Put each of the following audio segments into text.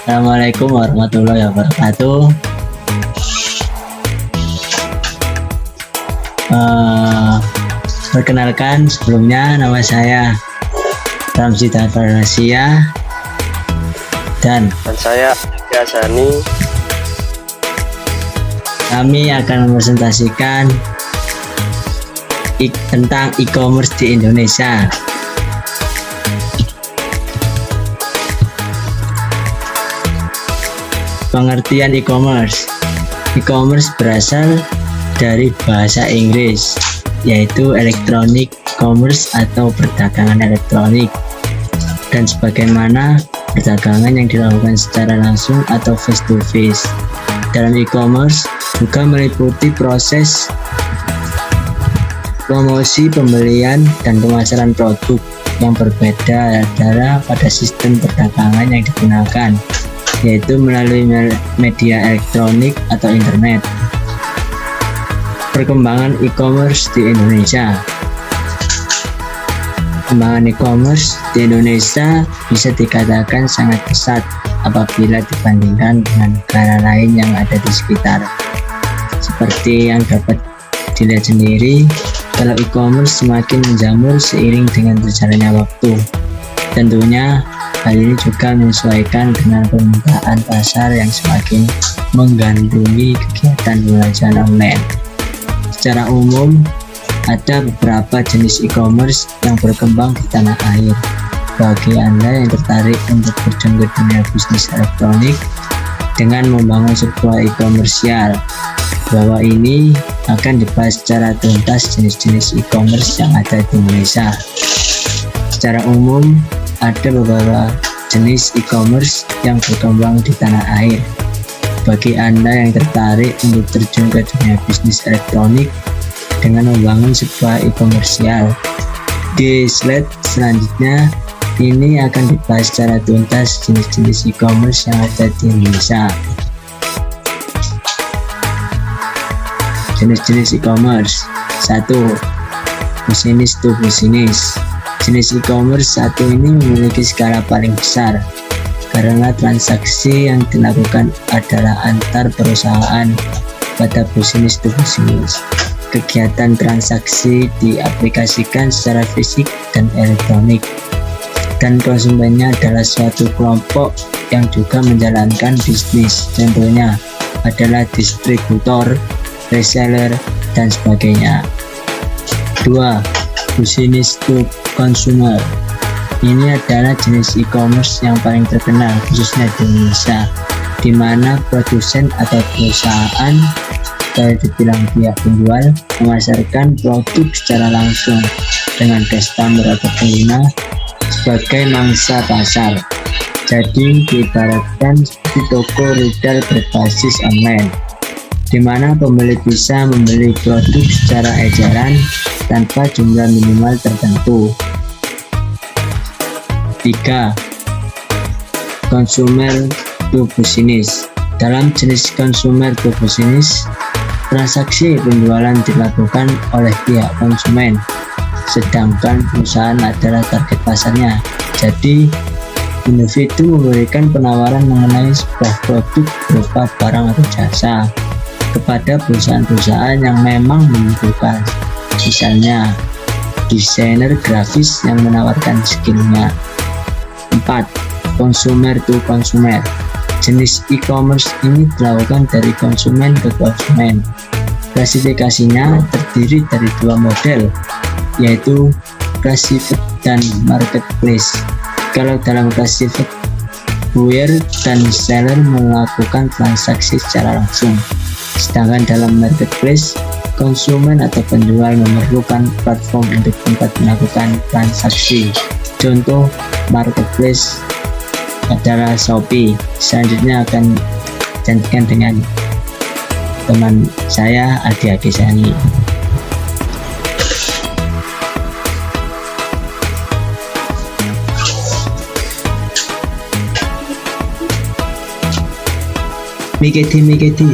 Assalamualaikum warahmatullahi wabarakatuh. Perkenalkan sebelumnya, nama saya Ramzi Darfarasia dan saya Yasani. kami akan mempresentasikan tentang e-commerce di Indonesia. Pengertian e-commerce. E-commerce berasal dari bahasa Inggris, yaitu electronic commerce atau perdagangan elektronik, dan sebagaimana perdagangan yang dilakukan secara langsung atau face to face. Dalam e-commerce juga meliputi proses promosi, pembelian, dan pemasaran produk yang berbeda pada sistem perdagangan yang digunakan, yaitu melalui media elektronik atau internet. Perkembangan e-commerce di Indonesia. Perkembangan e-commerce di Indonesia bisa dikatakan sangat pesat apabila dibandingkan dengan negara lain yang ada di sekitar. Seperti yang dapat dilihat sendiri, kalau e-commerce semakin menjamur seiring dengan berjalannya waktu. Tentunya hal ini juga menyesuaikan dengan permintaan pasar yang semakin menggandrungi kegiatan pembelajaran online. Secara umum, ada beberapa jenis e-commerce yang berkembang di tanah air. Bagi Anda yang tertarik untuk terjun ke dunia bisnis elektronik dengan membangun sebuah e-komersial, bahwa ini akan dibahas secara tuntas jenis-jenis e-commerce yang ada di Indonesia. Secara umum, ada beberapa jenis e-commerce yang berkembang di tanah air. Bagi Anda yang tertarik untuk terjun ke dunia bisnis elektronik dengan membangun sebuah e-komersial, di slide selanjutnya ini akan dibahas secara tuntas jenis-jenis e-commerce yang ada di Indonesia. Jenis-jenis e-commerce. 1. Business to business. Jenis e-commerce satu ini memiliki skala paling besar karena transaksi yang dilakukan adalah antar perusahaan pada business to business. Kegiatan transaksi diaplikasikan secara fisik dan elektronik, dan konsumennya adalah suatu kelompok yang juga menjalankan bisnis. Contohnya adalah distributor, reseller, dan sebagainya. 2. Business to consumer. Ini adalah jenis e-commerce yang paling terkenal khususnya di Indonesia, di mana produsen atau perusahaan atau dibilang pihak penjual memasarkan produk secara langsung dengan customer atau pengguna sebagai mangsa pasar. Jadi diibaratkan seperti toko retail berbasis online, di mana pembeli bisa membeli produk secara edaran tanpa jumlah minimal tertentu. 3. Consumer to business. Dalam jenis consumer to business, transaksi penjualan dilakukan oleh pihak konsumen, sedangkan perusahaan adalah target pasarnya. Jadi, individu memberikan penawaran mengenai sebuah produk berupa barang atau jasa kepada perusahaan-perusahaan yang memang membutuhkan. Misalnya, desainer grafis yang menawarkan skillnya. 4. Consumer to consumer. Jenis e-commerce ini dilakukan dari konsumen ke konsumen. Klasifikasinya terdiri dari dua model, yaitu classified dan marketplace. Kalau dalam classified, buyer dan seller melakukan transaksi secara langsung, sedangkan dalam marketplace, konsumen atau penjual memerlukan platform untuk tempat melakukan transaksi. Contoh marketplace adalah Shopee. Selanjutnya akan janjikan dengan teman saya Aldi Agisani. Miketi.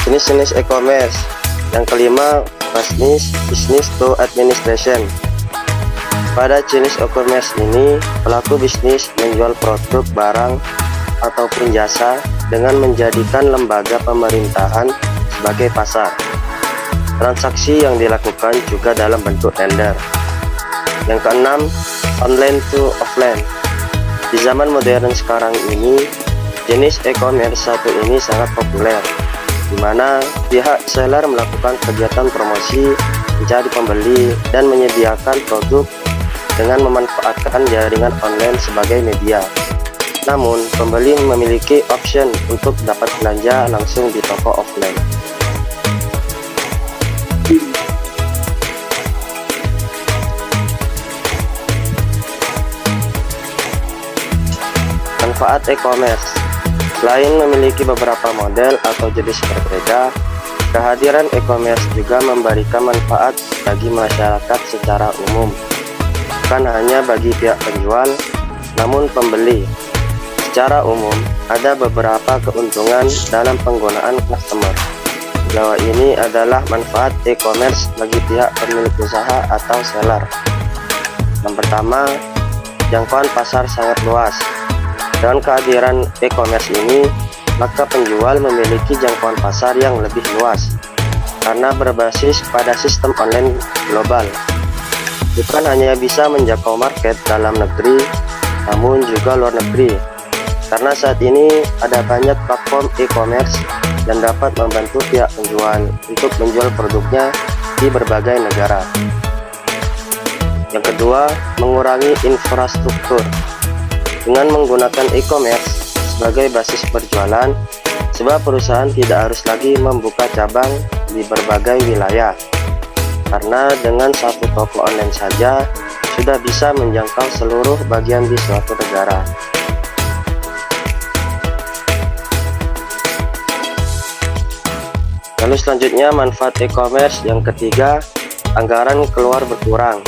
Jenis-jenis e-commerce. Yang kelima, business to administration. Pada jenis e-commerce ini, pelaku bisnis menjual produk, barang, ataupun jasa dengan menjadikan lembaga pemerintahan sebagai pasar. Transaksi yang dilakukan juga dalam bentuk tender. Yang keenam, online to offline. Di zaman modern sekarang ini, jenis e-commerce satu ini sangat populer, di mana pihak seller melakukan kegiatan promosi, mencari pembeli, dan menyediakan produk dengan memanfaatkan jaringan online sebagai media. Namun, pembeli memiliki option untuk dapat belanja langsung di toko offline. Manfaat e-commerce. Selain memiliki beberapa model atau jenis berbeda, kehadiran e-commerce juga memberikan manfaat bagi masyarakat secara umum, bukan hanya bagi pihak penjual, namun pembeli. Secara umum, ada beberapa keuntungan dalam penggunaan customer. Di bawah ini adalah manfaat e-commerce bagi pihak pemilik usaha atau seller. Yang pertama, jangkauan pasar sangat luas. Dengan kehadiran e-commerce ini, maka penjual memiliki jangkauan pasar yang lebih luas karena berbasis pada sistem online global. Bukan hanya bisa menjangkau market dalam negeri, namun juga luar negeri. Karena saat ini ada banyak platform e-commerce yang dapat membantu pihak penjual untuk menjual produknya di berbagai negara. Yang kedua, mengurangi infrastruktur. Dengan menggunakan e-commerce sebagai basis berjualan, sebuah perusahaan tidak harus lagi membuka cabang di berbagai wilayah, karena dengan satu toko online saja sudah bisa menjangkau seluruh bagian di suatu negara. Lalu selanjutnya, manfaat e-commerce yang ketiga, anggaran keluar berkurang.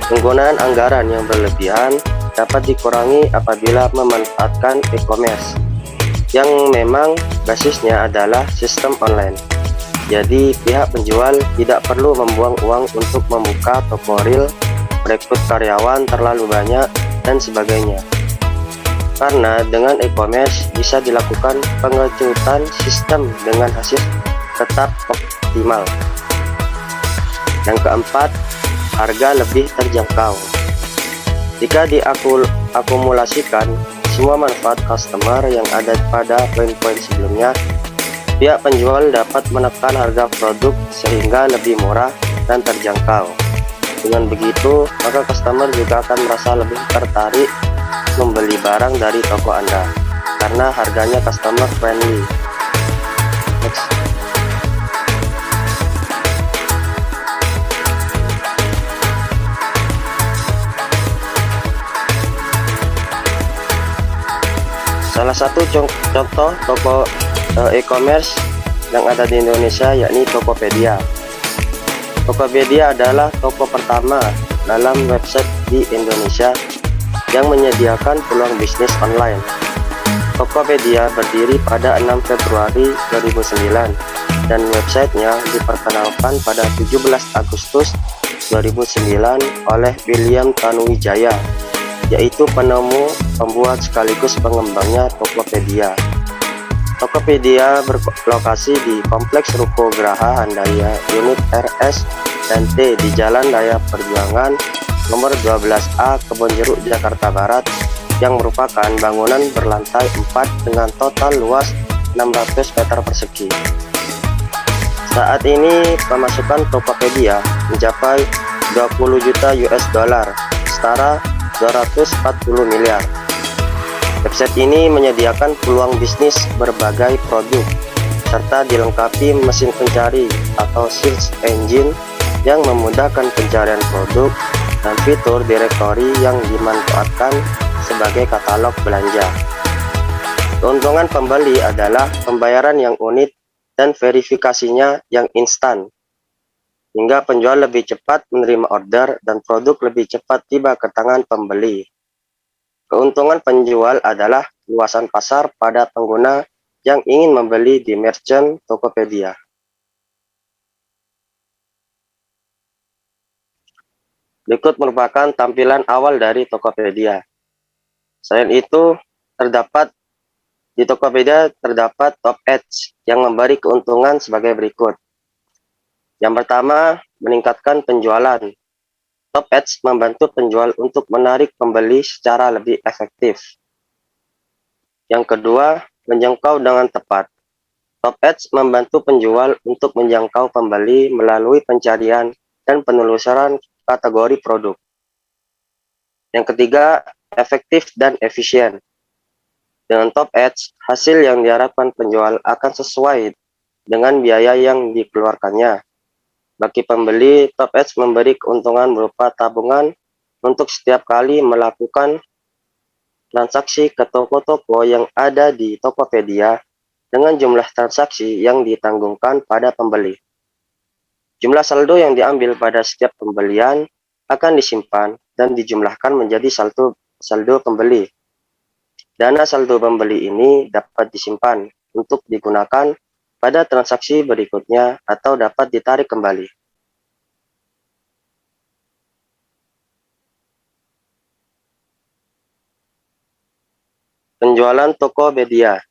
Penggunaan anggaran yang berlebihan dapat dikurangi apabila memanfaatkan e-commerce yang memang basisnya adalah sistem online. Jadi pihak penjual tidak perlu membuang uang untuk membuka toko real, merekrut karyawan terlalu banyak, dan sebagainya. Karena dengan e-commerce bisa dilakukan pengecutan sistem dengan hasil tetap optimal. Yang keempat, harga lebih terjangkau. Jika diakumulasikan semua manfaat customer yang ada pada poin-poin sebelumnya, pihak penjual dapat menekan harga produk sehingga lebih murah dan terjangkau. Dengan begitu, maka customer juga akan merasa lebih tertarik membeli barang dari toko Anda karena harganya customer friendly. Next. Salah satu contoh toko e-commerce yang ada di Indonesia yakni Tokopedia. Tokopedia adalah toko pertama dalam website di Indonesia yang menyediakan peluang bisnis online. Tokopedia berdiri pada 6 Februari 2009 dan websitenya diperkenalkan pada 17 Agustus 2009 oleh William Tanuwijaya, yaitu penemu, pembuat sekaligus pengembangnya Tokopedia. Tokopedia berlokasi di Kompleks Ruko Graha Handaya Unit RS dan T di Jalan Raya Perjuangan nomor 12A Kebonjeruk, Jakarta Barat, yang merupakan bangunan berlantai 4 dengan total luas 600 meter persegi. Saat ini pemasukan Tokopedia mencapai 20 juta US dollar, setara 240 miliar. Website ini menyediakan peluang bisnis berbagai produk, serta dilengkapi mesin pencari atau search engine yang memudahkan pencarian produk dan fitur direktori yang dimanfaatkan sebagai katalog belanja. Keuntungan pembeli adalah pembayaran yang unik dan verifikasinya yang instan, hingga penjual lebih cepat menerima order dan produk lebih cepat tiba ke tangan pembeli. Keuntungan penjual adalah luasan pasar pada pengguna yang ingin membeli di merchant Tokopedia. Berikut merupakan tampilan awal dari Tokopedia. Selain itu, di Tokopedia terdapat top ads yang memberi keuntungan sebagai berikut. Yang pertama, meningkatkan penjualan. Top ads membantu penjual untuk menarik pembeli secara lebih efektif. Yang kedua, menjangkau dengan tepat. Top ads membantu penjual untuk menjangkau pembeli melalui pencarian dan penelusuran kategori produk. Yang ketiga, efektif dan efisien. Dengan top ads, hasil yang diharapkan penjual akan sesuai dengan biaya yang dikeluarkannya. Bagi pembeli, top ads memberi keuntungan berupa tabungan untuk setiap kali melakukan transaksi ke toko-toko yang ada di Tokopedia dengan jumlah transaksi yang ditanggungkan pada pembeli. Jumlah saldo yang diambil pada setiap pembelian akan disimpan dan dijumlahkan menjadi saldo pembeli. Dana saldo pembeli ini dapat disimpan untuk digunakan pada transaksi berikutnya atau dapat ditarik kembali. Penjualan Tokopedia.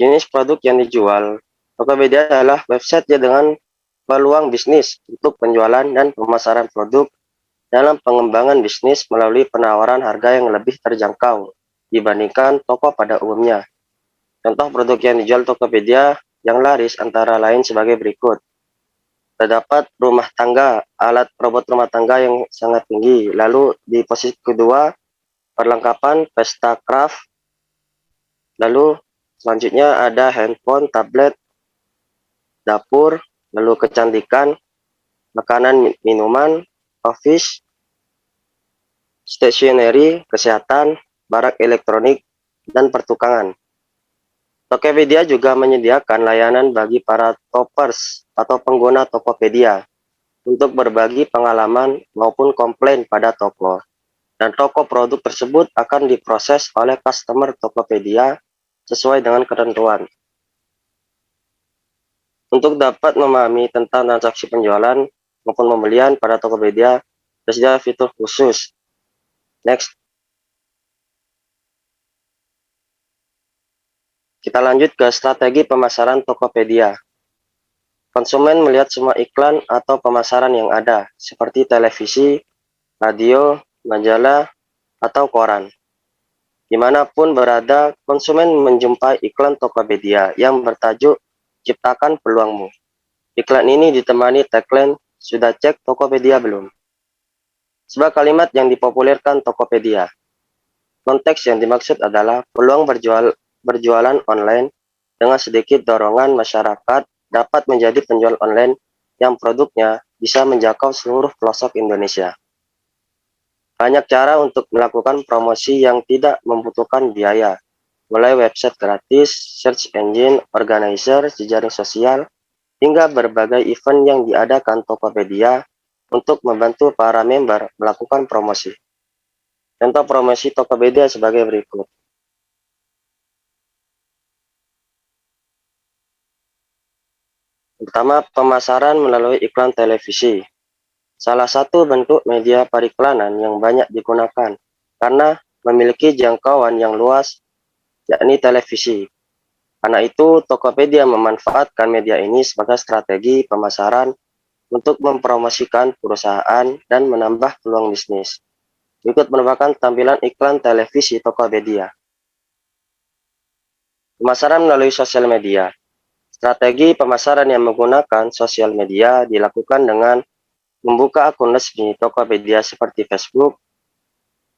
Jenis produk yang dijual Tokopedia adalah website dengan peluang bisnis untuk penjualan dan pemasaran produk dalam pengembangan bisnis melalui penawaran harga yang lebih terjangkau dibandingkan toko pada umumnya. Contoh produk yang dijual Tokopedia yang laris antara lain sebagai berikut. Terdapat rumah tangga, alat robot rumah tangga yang sangat tinggi. Lalu di posisi kedua, perlengkapan pesta craft. Lalu selanjutnya ada handphone, tablet, dapur, lalu kecantikan, makanan, minuman, office, stationery, kesehatan, barang elektronik, dan pertukangan. Tokopedia juga menyediakan layanan bagi para toppers atau pengguna Tokopedia untuk berbagi pengalaman maupun komplain pada toko. Dan toko produk tersebut akan diproses oleh customer Tokopedia sesuai dengan ketentuan. Untuk dapat memahami tentang transaksi penjualan maupun pembelian pada Tokopedia, tersedia fitur khusus. Next. Kita lanjut ke strategi pemasaran Tokopedia. Konsumen melihat semua iklan atau pemasaran yang ada, seperti televisi, radio, majalah, atau koran. Dimanapun berada, konsumen menjumpai iklan Tokopedia yang bertajuk Ciptakan Peluangmu. Iklan ini ditemani tagline, "Sudah cek Tokopedia belum?" Sebuah kalimat yang dipopulerkan Tokopedia. Konteks yang dimaksud adalah peluang berjualan online dengan sedikit dorongan masyarakat dapat menjadi penjual online yang produknya bisa menjangkau seluruh pelosok Indonesia. Banyak cara untuk melakukan promosi yang tidak membutuhkan biaya, mulai website gratis, search engine, organizer, jejaring sosial, hingga berbagai event yang diadakan Tokopedia untuk membantu para member melakukan promosi. Contoh promosi Tokopedia sebagai berikut. Pertama, pemasaran melalui iklan televisi. Salah satu bentuk media periklanan yang banyak digunakan karena memiliki jangkauan yang luas, yakni televisi. Karena itu, Tokopedia memanfaatkan media ini sebagai strategi pemasaran untuk mempromosikan perusahaan dan menambah peluang bisnis. Berikut merupakan tampilan iklan televisi Tokopedia. Pemasaran melalui sosial media. Strategi pemasaran yang menggunakan sosial media dilakukan dengan membuka akun resmi Tokopedia seperti Facebook,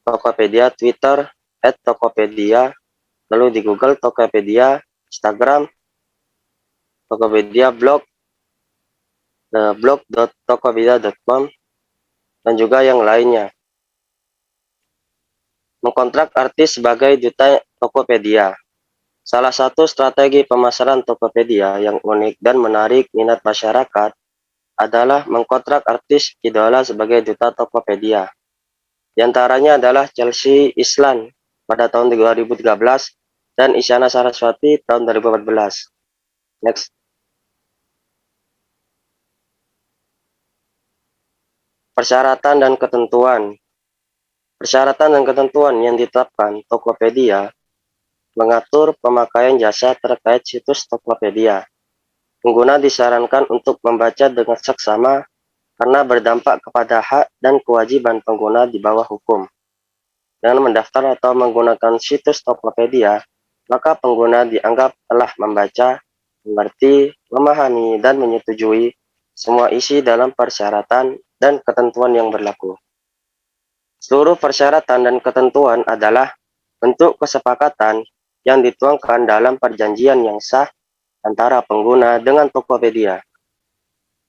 Tokopedia Twitter, @Tokopedia, lalu di Google Tokopedia, Instagram, Tokopedia blog, blog.tokopedia.com, dan juga yang lainnya. Mengkontrak artis sebagai duta Tokopedia. Salah satu strategi pemasaran Tokopedia yang unik dan menarik minat masyarakat adalah mengkontrak artis idola sebagai duta Tokopedia. Di antaranya adalah Chelsea Islan pada tahun 2013 dan Isyana Saraswati tahun 2014. Next. Persyaratan dan ketentuan. Persyaratan dan ketentuan yang ditetapkan Tokopedia mengatur pemakaian jasa terkait situs Tokopedia. Pengguna disarankan untuk membaca dengan seksama karena berdampak kepada hak dan kewajiban pengguna di bawah hukum. Dengan mendaftar atau menggunakan situs Tokopedia, maka pengguna dianggap telah membaca, mengerti, memahami, dan menyetujui semua isi dalam persyaratan dan ketentuan yang berlaku. Seluruh persyaratan dan ketentuan adalah bentuk kesepakatan yang dituangkan dalam perjanjian yang sah antara pengguna dengan Tokopedia.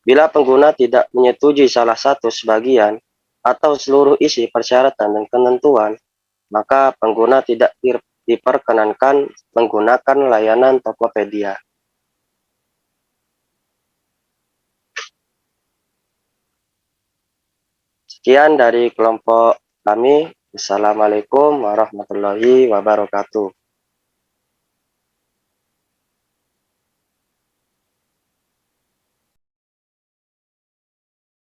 Bila pengguna tidak menyetujui salah satu sebagian atau seluruh isi persyaratan dan ketentuan, maka pengguna tidak diperkenankan menggunakan layanan Tokopedia. Sekian dari kelompok kami. Assalamualaikum warahmatullahi wabarakatuh.